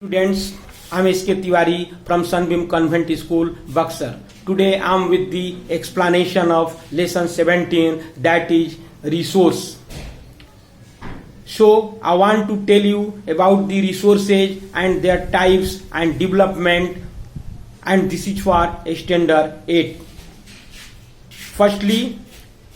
Students, I am S.K. Tiwari from Sunbeam Convent School, Buxar. Today I am with the explanation of lesson 17, that is resource. So I want to tell you about the resources and their types and development, and this is for standard 8. Firstly,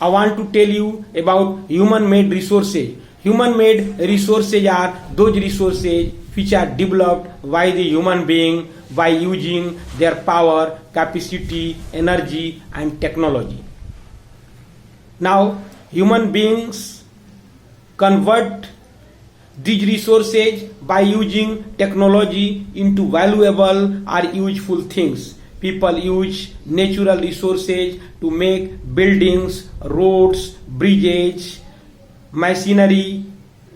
I want to tell you about human-made resources. Human-made resources are those resources which are developed by the human being by using their power, capacity, energy and technology. Now, human beings convert these resources by using technology into valuable or useful things. People use natural resources to make buildings, roads, bridges, machinery,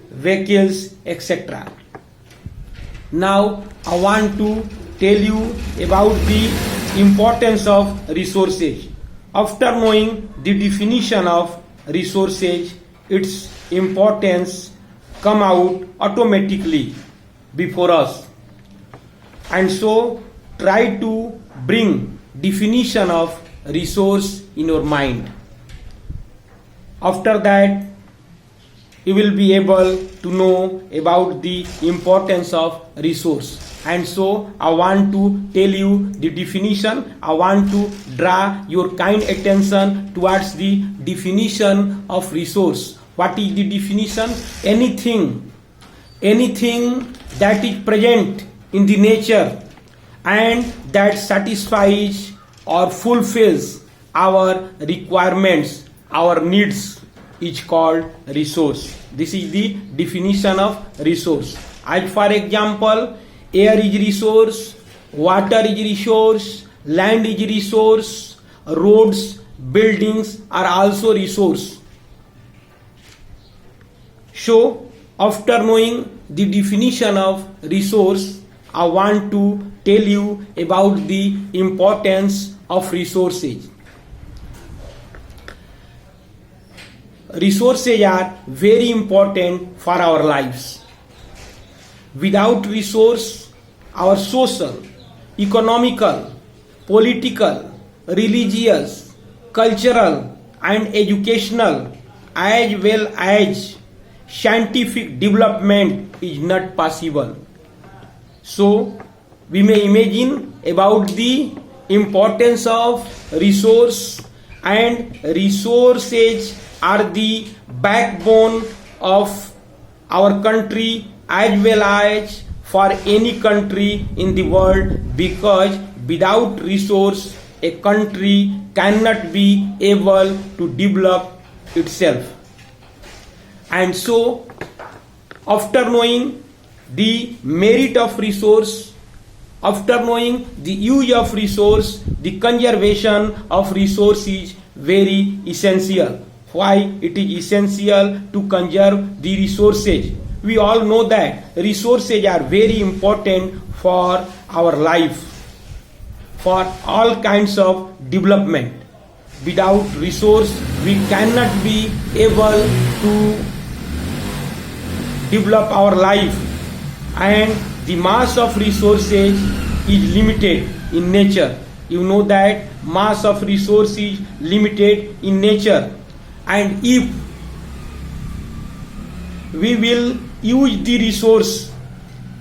vehicles, etc. Now I want to tell you about the importance of resources. After knowing the definition of resources, its importance come out automatically before us. And so try to bring definition of resource in your mind. After that, you will be able to know about the importance of resource. And so I want to tell you the definition. I want to draw your kind attention towards the definition of resource. What is the definition? Anything that is present in the nature and that satisfies or fulfills our requirements, our needs, is called resource. This is the definition of resource. As for example, air is resource, water is resource, land is resource, roads, buildings are also resource. So, after knowing the definition of resource, I want to tell you about the importance of resources. Resources are very important for our lives. Without resource, our social, economical, political, religious, cultural and educational as well as scientific development is not possible. So, we may imagine about the importance of resource, and resources are the backbone of our country as well as for any country in the world, because without resource a country cannot be able to develop itself. And so after knowing the merit of resource, after knowing the use of resource, the conservation of resource is very essential. Why it is essential to conserve the resources? We all know that resources are very important for our life, for all kinds of development. Without resource, we cannot be able to develop our life, and the mass of resources is limited in nature. You know that mass of resources is limited in nature. And if we will use the resource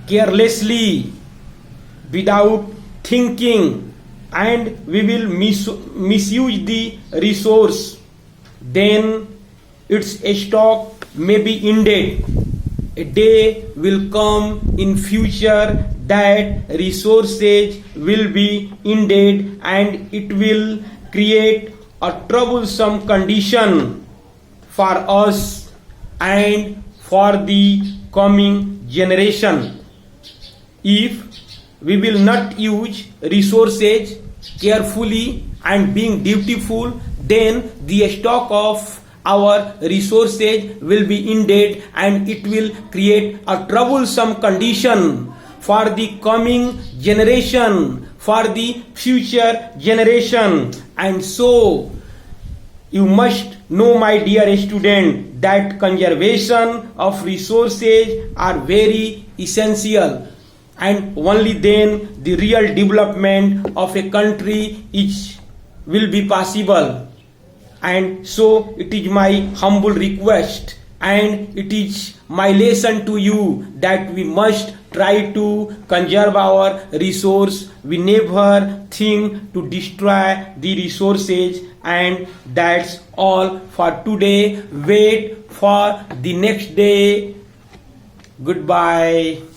carelessly, without thinking, and we will misuse the resource, then its stock may be ended. A day will come in future that resources will be ended, and it will create a troublesome condition for us and for the coming generation. If we will not use resources carefully and being dutiful, then the stock of our resources will be ended, and it will create a troublesome condition for the coming generation, for the future generation. And so you must know, my dear student, that conservation of resources are very essential. and only then the real development of a country is will be possible. And so it is my humble request and it is my lesson to you that we must try to conserve our resource. We never think to destroy the resources, and that's all for today. Wait for the next day. Goodbye.